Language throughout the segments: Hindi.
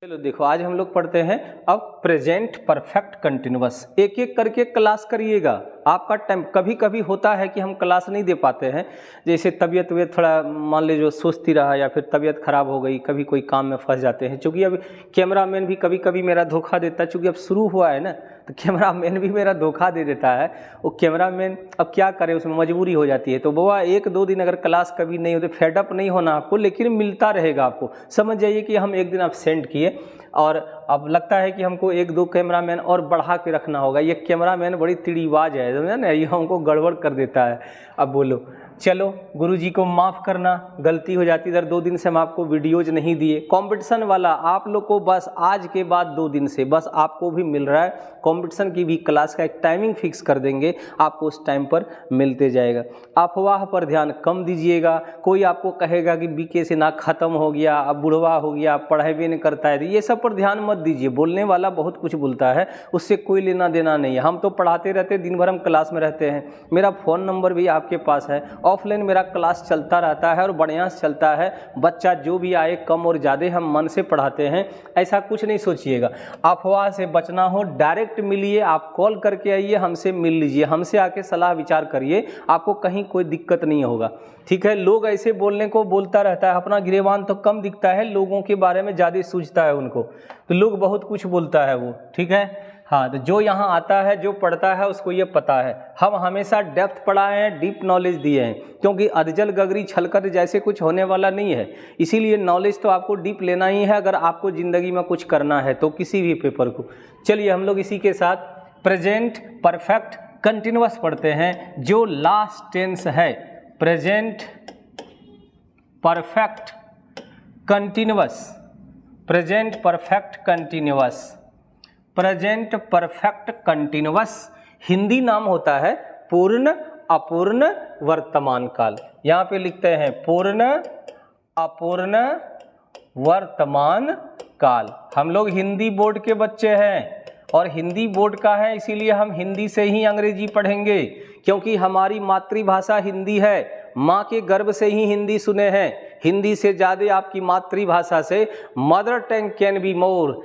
चलो देखो, आज हम लोग पढ़ते हैं अब प्रेजेंट परफेक्ट कंटिन्यूअस। एक एक करके क्लास करिएगा। आपका टाइम कभी कभी होता है कि हम क्लास नहीं दे पाते हैं, जैसे तबीयत थोड़ा मान लीजिए सुस्ती रहा या फिर तबीयत खराब हो गई, कभी कोई काम में फंस जाते हैं। चूँकि अब कैमरामैन भी कभी कभी मेरा धोखा देता है, चूँकि अब शुरू हुआ है ना, तो कैमरामैन भी मेरा धोखा दे देता है। वो कैमरामैन अब क्या करे, उसमें मजबूरी हो जाती है। तो बाबा 1-2 दिन अगर क्लास कभी नहीं होते, फेडअप नहीं होना आपको, लेकिन मिलता रहेगा आपको। समझ जाइए कि हम एक दिन एब्सेंट किए और अब लगता है कि हमको 1-2 कैमरामैन और बढ़ा के रखना होगा। ये कैमरामैन बड़ी तिड़ीबाज है, समझे ना, ये हमको गड़बड़ कर देता है। अब बोलो, चलो गुरुजी को माफ़ करना, गलती हो जाती। इधर 2 दिन से हम आपको वीडियोज नहीं दिए। कंपटीशन वाला आप लोग को बस आज के बाद 2 दिन से बस आपको भी मिल रहा है। कंपटीशन की भी क्लास का एक टाइमिंग फिक्स कर देंगे, आपको उस टाइम पर मिलते जाएगा। अफवाह पर ध्यान कम दीजिएगा। कोई आपको कहेगा कि बीके से ना ख़त्म हो गया, अब बुढ़वा हो गया, पढ़ाई भी नहीं करता है, ये सब पर ध्यान मत दीजिए। बोलने वाला बहुत कुछ बोलता है, उससे कोई लेना देना नहीं है। हम तो पढ़ाते रहते, दिन भर हम क्लास में रहते हैं। मेरा फ़ोन नंबर भी आपके पास है। ऑफलाइन मेरा क्लास चलता रहता है और बढ़िया से चलता है। बच्चा जो भी आए, कम और ज़्यादा, हम मन से पढ़ाते हैं। ऐसा कुछ नहीं सोचिएगा। अफवाह से बचना हो, डायरेक्ट मिलिए, आप कॉल करके आइए, हमसे मिल लीजिए, हमसे आके सलाह विचार करिए, आपको कहीं कोई दिक्कत नहीं होगा। ठीक है। लोग ऐसे बोलने को बोलता रहता है, अपना गिरेबान तो कम दिखता है, लोगों के बारे में ज़्यादा सूझता है उनको, तो लोग बहुत कुछ बोलता है वो। ठीक है। हाँ, तो जो यहाँ आता है, जो पढ़ता है, उसको ये पता है। हम हमेशा डेप्थ पढ़ाए हैं, डीप नॉलेज दिए हैं, क्योंकि अधजल गगरी छलकर जैसे कुछ होने वाला नहीं है। इसीलिए नॉलेज तो आपको डीप लेना ही है, अगर आपको ज़िंदगी में कुछ करना है तो, किसी भी पेपर को। चलिए हम लोग इसी के साथ प्रेजेंट परफेक्ट कंटिन्यूअस पढ़ते हैं, जो लास्ट टेंस है। Present perfect continuous, present perfect continuous, present perfect continuous Hindi नाम होता है पूर्ण अपूर्ण वर्तमान काल। यहाँ पे लिखते हैं पूर्ण अपूर्ण वर्तमान काल। हम लोग हिंदी बोर्ड के बच्चे हैं और हिंदी बोर्ड का है, इसीलिए हम हिंदी से ही अंग्रेजी पढ़ेंगे, क्योंकि हमारी मातृभाषा हिंदी है। माँ के गर्भ से ही हिंदी सुने हैं। हिंदी से ज़्यादा आपकी मातृभाषा से mother tongue can be more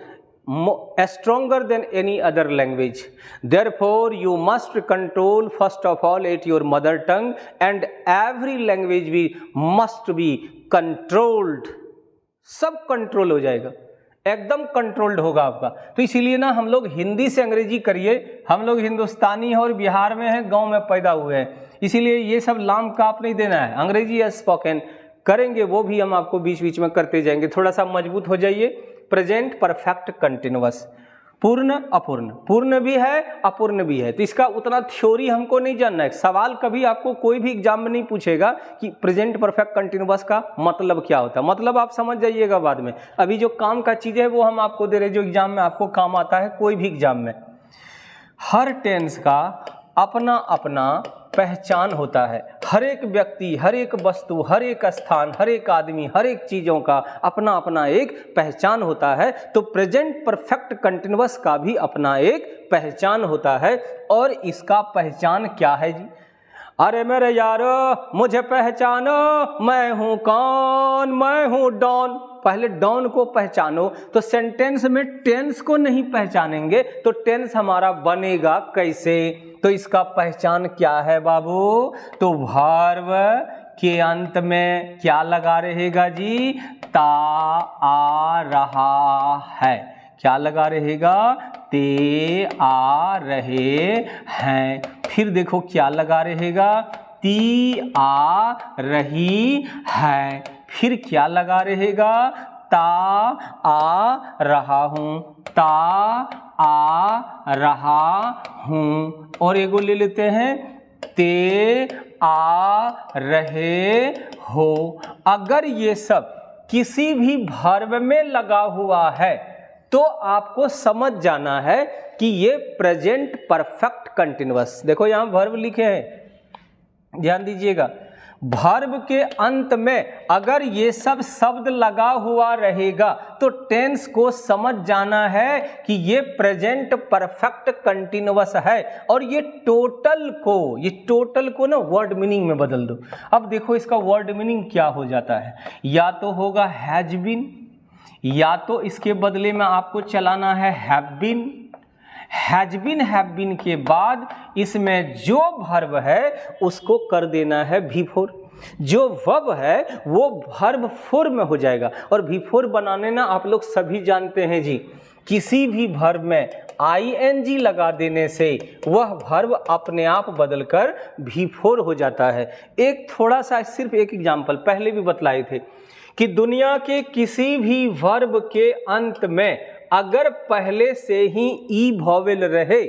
stronger than any other language. Therefore, you must control first of all at your mother tongue, and every language भी must be controlled. सब कंट्रोल हो जाएगा, एकदम कंट्रोल्ड होगा आपका। तो इसीलिए ना हम लोग हिंदी से अंग्रेजी करिए। हम लोग हिंदुस्तानी और बिहार में हैं, गांव में पैदा हुए हैं, इसीलिए ये सब लाम काप नहीं देना है। अंग्रेजी या स्पोकन करेंगे, वो भी हम आपको बीच बीच में करते जाएंगे। थोड़ा सा मजबूत हो जाइए। प्रेजेंट परफेक्ट कंटिन्यूअस, पूर्ण अपूर्ण, पूर्ण भी है अपूर्ण भी है, तो इसका उतना थ्योरी हमको नहीं जानना है। सवाल कभी आपको कोई भी एग्जाम में नहीं पूछेगा कि प्रेजेंट परफेक्ट कंटिन्यूअस का मतलब क्या होता है। मतलब आप समझ जाइएगा बाद में। अभी जो काम का चीज़ है वो हम आपको दे रहे, जो एग्जाम में आपको काम आता है, कोई भी एग्जाम में। हर टेंस का अपना अपना पहचान होता है। हर एक व्यक्ति, हर एक वस्तु, हर एक स्थान, हर एक आदमी, हर एक चीज़ों का अपना अपना एक पहचान होता है। तो प्रेजेंट परफेक्ट कंटिन्यूअस का भी अपना एक पहचान होता है। और इसका पहचान क्या है जी? अरे मेरे यारो, मुझे पहचानो, मैं हूँ कौन? मैं हूँ डॉन। पहले डॉन को पहचानो। तो सेंटेंस में टेंस को नहीं पहचानेंगे तो टेंस हमारा बनेगा कैसे? तो इसका पहचान क्या है बाबू? तो वर्ब के अंत में क्या लगा रहेगा जी? ता आ रहा है। क्या लगा रहेगा? ते आ रहे हैं। फिर देखो क्या लगा रहेगा? ती आ रही है। फिर क्या लगा रहेगा? ता आ रहा हूँ, ता आ रहा हूँ। और एगो ले लेते हैं, ते आ रहे हो। अगर ये सब किसी भी वर्ब में लगा हुआ है तो आपको समझ जाना है कि ये प्रेजेंट परफेक्ट कंटिन्यूअस। देखो यहाँ वर्ब लिखे हैं, ध्यान दीजिएगा। वर्ब के अंत में अगर ये सब शब्द लगा हुआ रहेगा तो टेंस को समझ जाना है कि ये प्रेजेंट परफेक्ट कंटिन्यूअस है। और ये टोटल को ना वर्ड मीनिंग में बदल दो। अब देखो इसका वर्ड मीनिंग क्या हो जाता है। या तो होगा हैज बीन, या तो इसके बदले में आपको चलाना है हैव बीन, हैज बीन के बाद इसमें जो वर्ब है उसको कर देना है V4। जो वर्ब है वो वर्ब फॉर्म में हो जाएगा। और V4 बनाने ना आप लोग सभी जानते हैं जी, किसी भी वर्ब में ing लगा देने से वह वर्ब अपने आप बदलकर V4 हो जाता है। एक थोड़ा सा सिर्फ एक एग्जाम्पल पहले भी बतलाए थे कि दुनिया के किसी भी वर्ब के अंत में अगर पहले से ही ई वॉवेल रहे,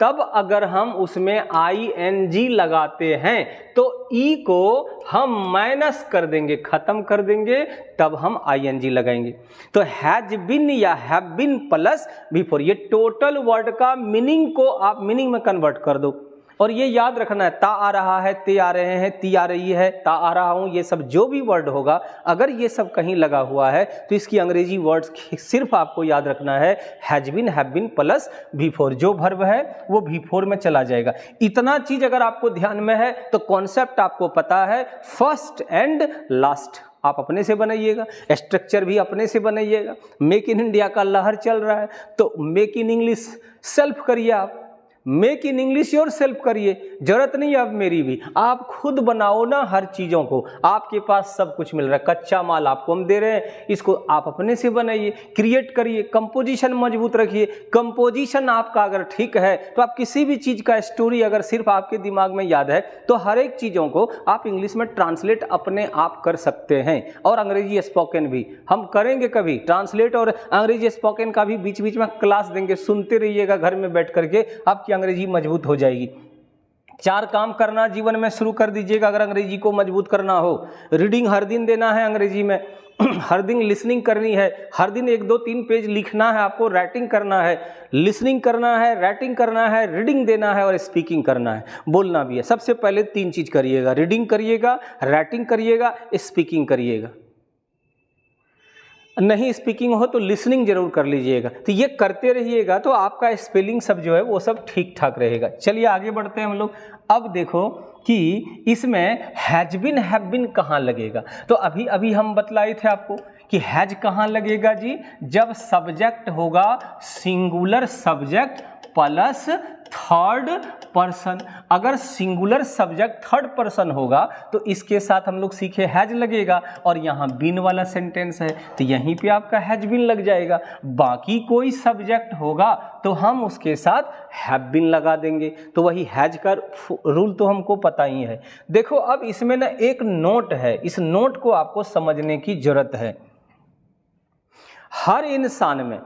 तब अगर हम उसमें ing लगाते हैं तो ई को हम माइनस कर देंगे, खत्म कर देंगे, तब हम ing लगाएंगे। तो हैज बिन या हैव बिन प्लस V4, ये टोटल वर्ड का मीनिंग को आप मीनिंग में कन्वर्ट कर दो। और ये याद रखना है, ता आ रहा है, ते आ रहे हैं, ती आ रही है, ता आ रहा हूं, ये सब जो भी वर्ड होगा अगर ये सब कहीं लगा हुआ है तो इसकी अंग्रेजी वर्ड्स सिर्फ आपको याद रखना है has been, have been plus V4। जो वर्ब है वो V4 में चला जाएगा। इतना चीज अगर आपको ध्यान में है तो कॉन्सेप्ट आपको पता है, फर्स्ट एंड लास्ट आप अपने से बनाइएगा, स्ट्रक्चर भी अपने से बनाइएगा। मेक इन इंडिया का लहर चल रहा है तो मेक इन इंग्लिश सेल्फ करिए, आप make in English your self करिए, जरूरत नहीं अब मेरी भी, आप खुद बनाओ ना हर चीज़ों को। आपके पास सब कुछ मिल रहा है, कच्चा माल आपको हम दे रहे हैं, इसको आप अपने से बनाइए, क्रिएट करिए, कंपोजिशन मजबूत रखिए। कंपोजिशन आपका अगर ठीक है तो आप किसी भी चीज़ का स्टोरी अगर सिर्फ आपके दिमाग में याद है तो हर एक चीज़ों को आप इंग्लिश में ट्रांसलेट अपने आप कर सकते हैं। और अंग्रेजी स्पोकन भी हम करेंगे, कभी ट्रांसलेट और अंग्रेजी स्पोकन का भी बीच बीच में क्लास देंगे, सुनते रहिएगा घर में बैठ करके, आपकी अंग्रेजी मजबूत हो जाएगी। 4 काम करना जीवन में शुरू कर दीजिएगा अगर अंग्रेजी को मजबूत करना हो। रीडिंग हर दिन देना है अंग्रेजी में, हर दिन लिसनिंग करनी है, हर दिन 1, 2, 3 पेज लिखना है आपको, राइटिंग करना है, लिसनिंग करना है, राइटिंग करना है, रीडिंग देना है और स्पीकिंग करना है, बोलना भी है। सबसे पहले 3 चीज करिएगा, रीडिंग करिएगा, राइटिंग करिएगा, स्पीकिंग करिएगा। नहीं स्पीकिंग हो तो लिसनिंग जरूर कर लीजिएगा। तो ये करते रहिएगा तो आपका स्पेलिंग सब जो है वो सब ठीक ठाक रहेगा। चलिए आगे बढ़ते हैं हम लोग। अब देखो कि इसमें हैज बिन, हैव बिन कहाँ लगेगा। तो अभी अभी हम बतलाए थे आपको कि हैज कहाँ लगेगा जी, जब सब्जेक्ट होगा singular subject plus third person. अगर सिंगुलर सब्जेक्ट थर्ड पर्सन होगा तो इसके साथ हम लोग सीखे हैज लगेगा, और यहाँ बिन वाला सेंटेंस है तो यहीं पे आपका हैज बिन लग जाएगा। बाकी कोई सब्जेक्ट होगा तो हम उसके साथ हैव बिन लगा देंगे। तो वही हैज का रूल तो हमको पता ही है। देखो अब इसमें ना एक नोट है, इस नोट को आपको समझने की जरूरत है। हर इंसान में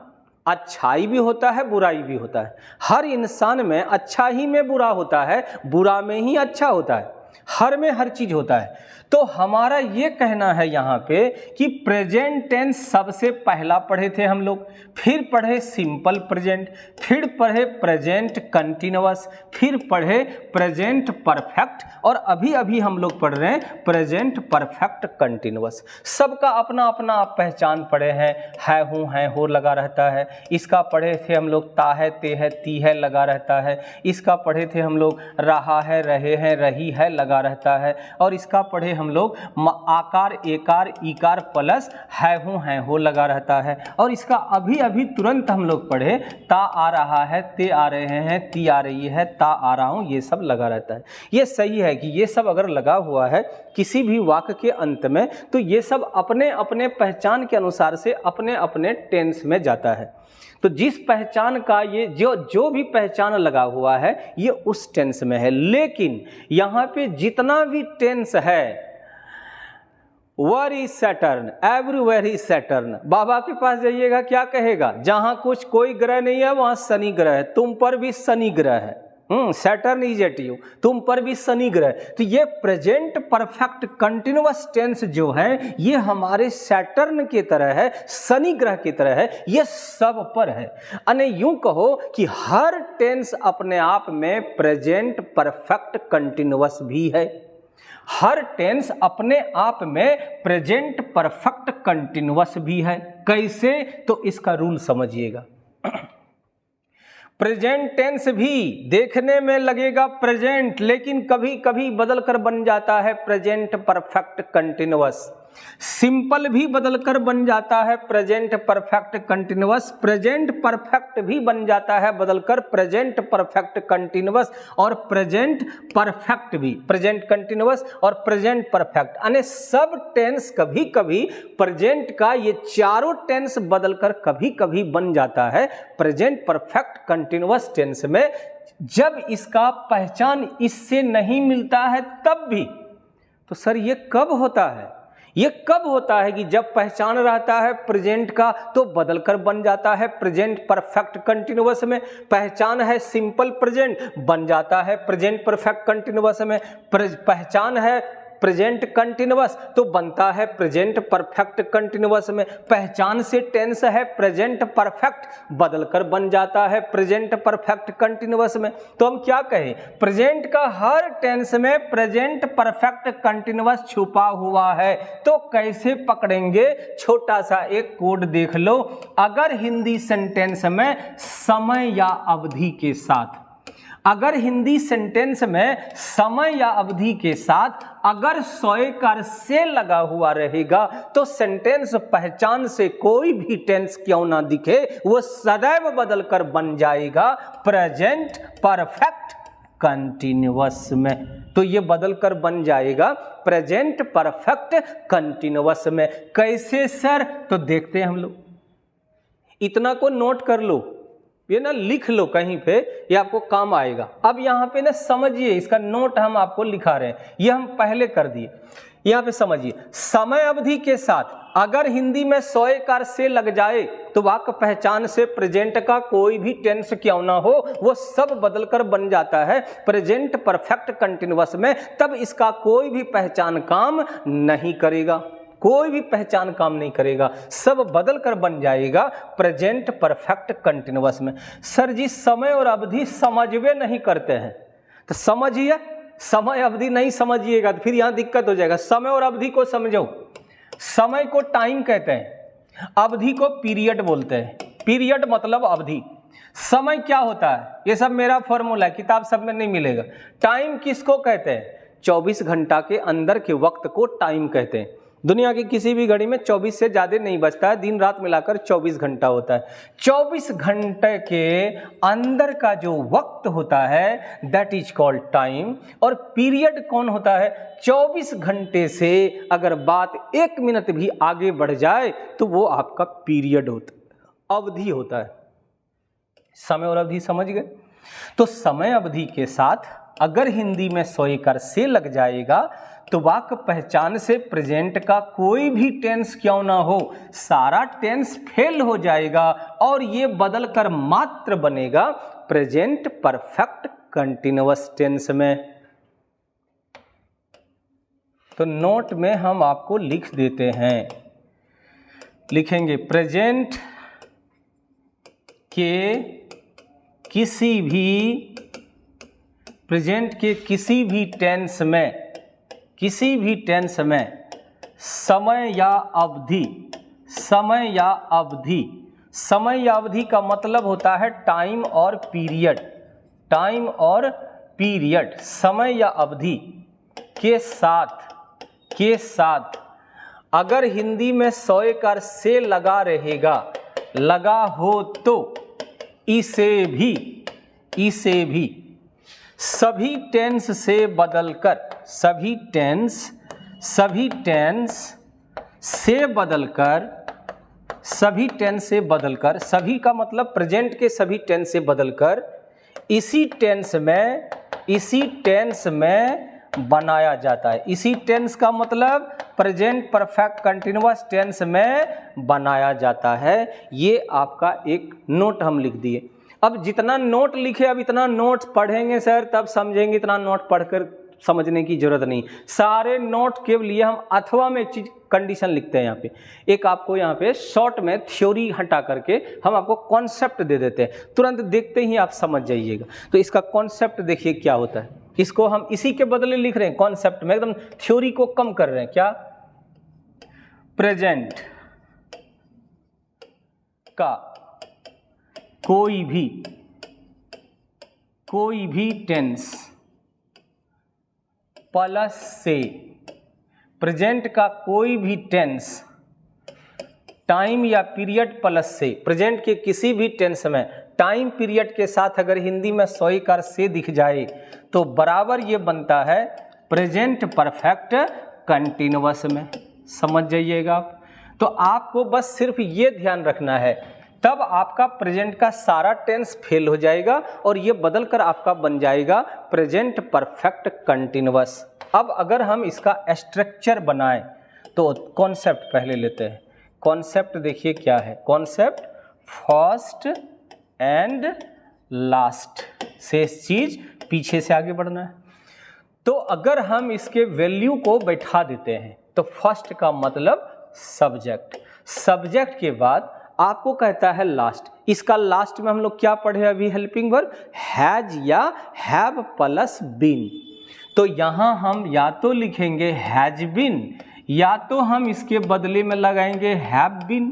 अच्छाई भी होता है, बुराई भी होता है। हर इंसान में अच्छा ही में बुरा होता है, बुरा में ही अच्छा होता है, हर में हर चीज होता है। तो हमारा ये कहना है यहाँ पे कि प्रेजेंट टेंस सबसे पहला पढ़े थे हम लोग, फिर पढ़े सिंपल प्रेजेंट, फिर पढ़े प्रेजेंट कंटिन्यूअस, फिर पढ़े प्रेजेंट परफेक्ट, और अभी अभी हम लोग पढ़ रहे हैं प्रेजेंट परफेक्ट कंटिन्यूअस। सबका अपना अपना आप पहचान पढ़े हैं, है हूँ है हो लगा रहता है। इसका पढ़े थे हम लोग ता है ते है ती है लगा रहता है। इसका पढ़े थे हम लोग रहा है रहे हैं रही है लगा रहता है। और इसका पढ़े हम लोग आकार एकार इकार प्लस है हूँ है हो लगा रहता है। और इसका अभी अभी तुरंत हम लोग पढ़े ता आ रहा है ते आ रहे हैं ती आ रही है ता आ रहा हूँ, ये सब लगा रहता है। ये सही है कि ये सब अगर लगा हुआ है किसी भी वाक्य के अंत में तो ये सब अपने अपने पहचान के अनुसार से अपने अपने टेंस में जाता है। तो जिस पहचान का ये जो भी पहचान लगा हुआ है ये उस टेंस में है। लेकिन यहाँ पे जितना भी टेंस है, वेरी सैटर्न, एवरीवेरी सैटर्न। बाबा के पास जाइएगा क्या कहेगा, जहां कुछ कोई ग्रह नहीं है वहां शनि ग्रह है, तुम पर भी शनि ग्रह है। सैटर्न इज एट यू, तुम पर भी शनि ग्रह। तो ये प्रेजेंट परफेक्ट कंटिन्यूअस टेंस जो है ये हमारे सैटर्न की तरह है, शनि ग्रह की तरह है, ये सब पर है। अने यूं कहो कि हर टेंस अपने आप में प्रेजेंट परफेक्ट कंटिन्यूअस भी है। हर टेंस अपने आप में प्रेजेंट परफेक्ट कंटिन्यूअस भी है। कैसे, तो इसका रूल समझिएगा। प्रेजेंट टेंस भी देखने में लगेगा प्रेजेंट, लेकिन कभी कभी बदल कर बन जाता है प्रेजेंट परफेक्ट कंटिन्यूअस। सिंपल भी बदलकर बन जाता है present perfect continuous, present perfect भी बन जाता है बदलकर प्रेजेंट परफेक्ट कंटिन्यूअस, और प्रेजेंट परफेक्ट भी, प्रेजेंट कंटिन्यूअस और प्रेजेंट परफेक्ट, यानी सब टेंस कभी कभी प्रेजेंट का ये चारों टेंस बदलकर कभी कभी बन जाता है प्रेजेंट परफेक्ट कंटिन्यूअस टेंस में। जब इसका पहचान इससे नहीं मिलता है तब भी। तो सर ये कब होता है? ये कब होता है कि जब पहचान रहता है प्रेजेंट का तो बदलकर बन जाता है प्रेजेंट परफेक्ट कंटिन्यूअस में, पहचान है सिंपल प्रेजेंट बन जाता है प्रेजेंट परफेक्ट कंटिन्यूअस में, पहचान है प्रेजेंट कंटिन्यूअस तो बनता है प्रेजेंट परफेक्ट कंटिन्यूअस में, पहचान से टेंस है प्रेजेंट परफेक्ट बदलकर बन जाता है प्रेजेंट परफेक्ट कंटिन्यूअस में। तो हम क्या कहें, प्रेजेंट का हर टेंस में प्रेजेंट परफेक्ट कंटिन्यूअस छुपा हुआ है। तो कैसे पकड़ेंगे? छोटा सा एक कोड देख लो। अगर हिंदी सेंटेंस में समय या अवधि के साथ, अगर हिंदी सेंटेंस में समय या अवधि के साथ अगर स्वयकार से लगा हुआ रहेगा तो सेंटेंस पहचान से कोई भी टेंस क्यों ना दिखे वो सदैव बदलकर बन जाएगा प्रेजेंट परफेक्ट कंटिन्यूअस में। तो ये बदलकर बन जाएगा प्रेजेंट परफेक्ट कंटिन्यूअस में। कैसे सर? तो देखते हैं हम लोग। इतना को नोट कर लो, ये ना लिख लो कहीं पे, ये आपको काम आएगा। अब यहाँ पे ना समझिए, इसका नोट हम आपको लिखा रहे हैं, ये हम पहले कर दिए। यहाँ पे समझिए, समय अवधि के साथ अगर हिंदी में स्वयकार से लग जाए तो वाक्य पहचान से प्रेजेंट का कोई भी टेंस क्यों ना हो वो सब बदलकर बन जाता है प्रेजेंट परफेक्ट कंटिन्यूअस में। तब इसका कोई भी पहचान काम नहीं करेगा, कोई भी पहचान काम नहीं करेगा, सब बदल कर बन जाएगा प्रेजेंट परफेक्ट कंटिन्यूअस में। सर जी समय और अवधि समझवे नहीं करते हैं, तो समझिए, समय अवधि नहीं समझिएगा तो फिर यहाँ दिक्कत हो जाएगा। समय और अवधि को समझो। समय को टाइम कहते हैं, अवधि को पीरियड बोलते हैं। पीरियड मतलब अवधि। समय क्या होता है? ये सब मेरा फॉर्मूला है, किताब सब में नहीं मिलेगा। टाइम किसको कहते हैं? 24 घंटा के अंदर के वक्त को टाइम कहते हैं। दुनिया की किसी भी घड़ी में 24 से ज्यादा नहीं बचता है, दिन रात मिलाकर 24 घंटा होता है। 24 घंटे के अंदर का जो वक्त होता है दैट इज कॉल्ड टाइम। और पीरियड कौन होता है? 24 घंटे से अगर बात 1 मिनट भी आगे बढ़ जाए तो वो आपका पीरियड होता है, अवधि होता है। समय और अवधि समझ गए? तो समय अवधि के साथ अगर हिंदी में स्वयकार से लग जाएगा तो वाक्य पहचान से प्रेजेंट का कोई भी टेंस क्यों ना हो सारा टेंस फेल हो जाएगा और ये बदलकर मात्र बनेगा प्रेजेंट परफेक्ट कंटिन्यूअस टेंस में। तो नोट में हम आपको लिख देते हैं, लिखेंगे प्रेजेंट के किसी भी टेंस में, किसी भी टेंस में समय या अवधि, समय या अवधि, समय या अवधि का मतलब होता है टाइम और पीरियड, टाइम और पीरियड। समय या अवधि के साथ अगर हिंदी में स्वयकार से लगा रहेगा, लगा हो तो इसे भी सभी टेंस से बदलकर, सभी टेंस से बदलकर, सभी का मतलब प्रेजेंट के सभी टेंस से बदलकर इसी टेंस में बनाया जाता है। इसी टेंस का मतलब प्रेजेंट परफेक्ट कंटिन्यूअस टेंस में बनाया जाता है। ये आपका एक नोट हम लिख दिए। अब जितना नोट लिखे, अब इतना नोट पढ़ेंगे सर तब समझेंगे, इतना नोट पढ़कर समझने की जरूरत नहीं। सारे नोट के लिए हम अथवा में एक चीज कंडीशन लिखते हैं यहाँ पे। एक आपको यहाँ पे शॉर्ट में थ्योरी हटा करके हम आपको कॉन्सेप्ट दे देते हैं, तुरंत देखते ही आप समझ जाइएगा। तो इसका कॉन्सेप्ट देखिए क्या होता है। इसको हम इसी के बदले लिख रहे हैं कॉन्सेप्ट में, एकदम थ्योरी को कम कर रहे हैं। क्या? प्रेजेंट का कोई भी टेंस प्लस प्रेजेंट का कोई भी टेंस टाइम या पीरियड प्लस से, प्रेजेंट के किसी भी टेंस में टाइम पीरियड के साथ अगर हिंदी में सोईकार से दिख जाए तो बराबर ये बनता है प्रेजेंट परफेक्ट कंटिन्यूअस में। समझ जाइएगा आप। तो आपको बस सिर्फ ये ध्यान रखना है, तब आपका प्रेजेंट का सारा टेंस फेल हो जाएगा और ये बदल कर आपका बन जाएगा प्रेजेंट परफेक्ट कंटिन्यूअस। अब अगर हम इसका स्ट्रक्चर बनाएं तो कॉन्सेप्ट पहले लेते हैं। कॉन्सेप्ट देखिए क्या है, कॉन्सेप्ट फर्स्ट एंड लास्ट, शेष चीज पीछे से आगे बढ़ना है। तो अगर हम इसके वैल्यू को बैठा देते हैं तो फर्स्ट का मतलब सब्जेक्ट, सब्जेक्ट के बाद आपको कहता है लास्ट। इसका लास्ट में हम लोग क्या पढ़े अभी, हेल्पिंग वर्ब हैज या हैव प्लस बीन। तो यहां हम या तो लिखेंगे हैज बीन या तो हम इसके बदले में लगाएंगे हैव बीन।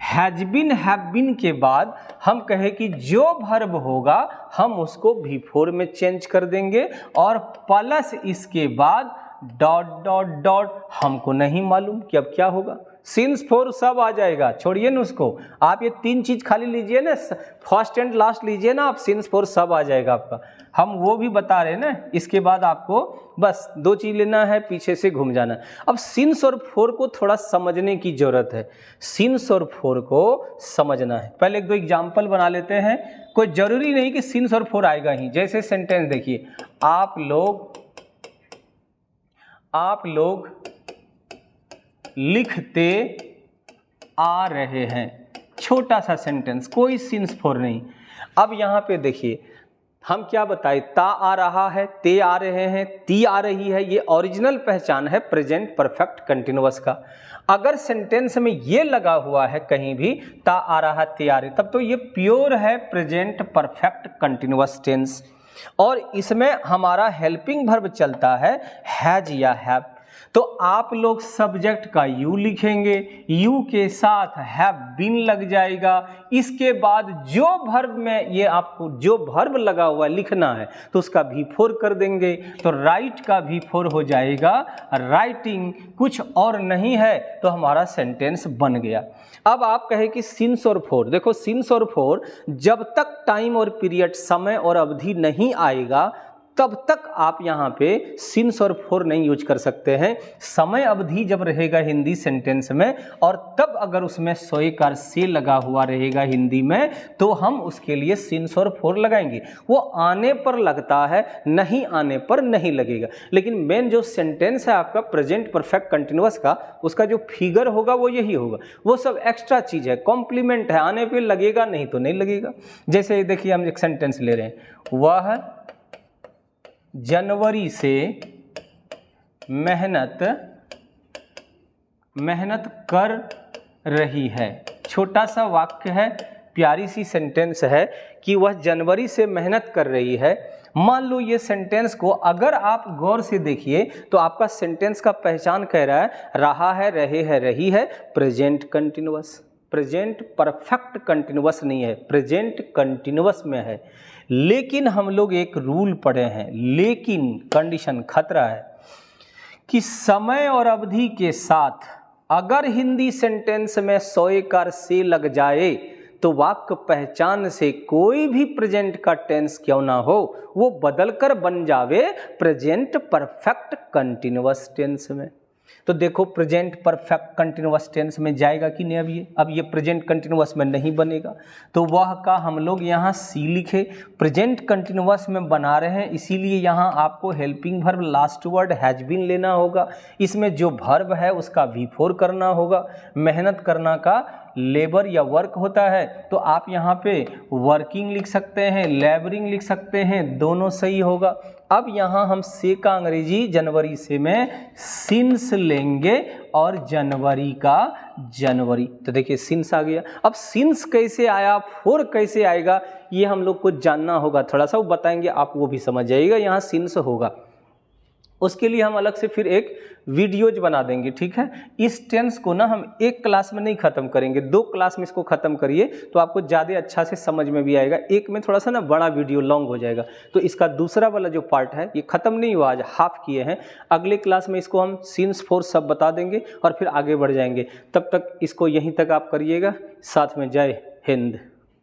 हैज बीन के बाद हम कहे कि जो वर्ब होगा हम उसको V4 में चेंज कर देंगे और प्लस इसके बाद डॉट डॉट डॉट, हमको नहीं मालूम कि अब क्या होगा। सिंस फोर सब आ जाएगा, छोड़िए ना उसको, आप ये तीन चीज खाली लीजिए ना, फर्स्ट एंड लास्ट लीजिए ना आप, सिंस फोर सब आ जाएगा आपका। हम वो भी बता रहे हैं ना। इसके बाद आपको बस दो चीज लेना है, पीछे से घूम जाना। अब सिंस और फोर को थोड़ा समझने की जरूरत है, सिंस और फोर को समझना है। पहले एक दो एग्जाम्पल बना लेते हैं। कोई जरूरी नहीं कि सिंस और फोर आएगा ही। जैसे सेंटेंस देखिए, आप लोग लिखते आ रहे हैं, छोटा सा सेंटेंस, कोई सिंस फोर नहीं। अब यहाँ पे देखिए हम क्या बताए, ता आ रहा है, ते आ रहे हैं, ती आ रही है, ये ओरिजिनल पहचान है प्रेजेंट परफेक्ट कंटिन्यूअस का। अगर सेंटेंस में ये लगा हुआ है कहीं भी ता आ रहा ते आ रहे, तब तो ये प्योर है प्रेजेंट परफेक्ट कंटिन्यूअस टेंस। और इसमें हमारा हेल्पिंग वर्ब चलता है हैज या हैव। तो आप लोग सब्जेक्ट का यू लिखेंगे, यू के साथ हैव बीन लग जाएगा। इसके बाद जो वर्ब में ये आपको जो वर्ब लगा हुआ लिखना है तो उसका V4 कर देंगे, तो राइट का V4 हो जाएगा राइटिंग, कुछ और नहीं है, तो हमारा सेंटेंस बन गया। अब आप कहे कि सिंस और फोर, देखो सिंस और फोर जब तक टाइम और पीरियड समय और अवधि नहीं आएगा तब तक आप यहाँ पे सिंस और फोर नहीं यूज कर सकते हैं। समय अवधि जब रहेगा हिंदी सेंटेंस में और तब अगर उसमें सोईकार से लगा हुआ रहेगा हिंदी में तो हम उसके लिए सिंस और फोर लगाएंगे। वो आने पर लगता है, नहीं आने पर नहीं लगेगा। लेकिन मेन जो सेंटेंस है आपका प्रेजेंट परफेक्ट कंटिन्यूअस का, उसका जो फिगर होगा वो यही होगा। वो सब एक्स्ट्रा चीज है, कॉम्प्लीमेंट है, आने पे लगेगा नहीं तो नहीं लगेगा। जैसे देखिए हम एक सेंटेंस ले रहे हैं, वह जनवरी से मेहनत कर रही है। छोटा सा वाक्य है, प्यारी सी सेंटेंस है कि वह जनवरी से मेहनत कर रही है। मान लो ये सेंटेंस को अगर आप गौर से देखिए तो आपका सेंटेंस का पहचान कह रहा है, रहे है, रही है, present continuous. Present perfect continuous नहीं है, प्रेजेंट कंटिन्यूअस में है। लेकिन हम लोग एक रूल पढ़े हैं, लेकिन कंडीशन खतरा है कि समय और अवधि के साथ अगर हिंदी सेंटेंस में सोईकार से लग जाए तो वाक्य पहचान से कोई भी प्रेजेंट का टेंस क्यों ना हो वो बदलकर बन जावे प्रेजेंट परफेक्ट कंटिन्यूअस टेंस में। तो देखो प्रेजेंट परफेक्ट कंटिन्यूअस टेंस में जाएगा कि नहीं, अब ये प्रेजेंट कंटिन्यूअस में नहीं बनेगा। तो वह का हम लोग यहाँ सी लिखे, प्रेजेंट कंटिन्यूअस में बना रहे हैं, इसीलिए यहाँ आपको helping verb last word has been लेना होगा। इसमें जो वर्ब है उसका V4 करना होगा। मेहनत करना का लेबर या वर्क होता है, तो आप यहाँ पे वर्किंग लिख सकते हैं, लेबरिंग लिख सकते हैं, दोनों सही होगा। अब यहाँ हम से का अंग्रेजी जनवरी से में सिंस लेंगे और जनवरी का जनवरी, तो देखिए सिंस आ गया। अब सिंस कैसे आया, फोर कैसे आएगा, ये हम लोग को जानना होगा थोड़ा सा, वो बताएंगे, आप वो भी समझ जाइएगा। यहाँ सिंस होगा, उसके लिए हम अलग से फिर एक वीडियोज बना देंगे, ठीक है। इस टेंस को ना हम एक क्लास में नहीं ख़त्म करेंगे, 2 क्लास में इसको ख़त्म करिए तो आपको ज़्यादा अच्छा से समझ में भी आएगा। एक में थोड़ा सा ना बड़ा वीडियो लॉन्ग हो जाएगा। तो इसका दूसरा वाला जो पार्ट है ये ख़त्म नहीं हुआ, आज हाफ किए हैं। अगले क्लास में इसको हम सीन्स 4 सब बता देंगे और फिर आगे बढ़ जाएंगे। तब तक इसको यहीं तक आप करिएगा। साथ में जय हिंद।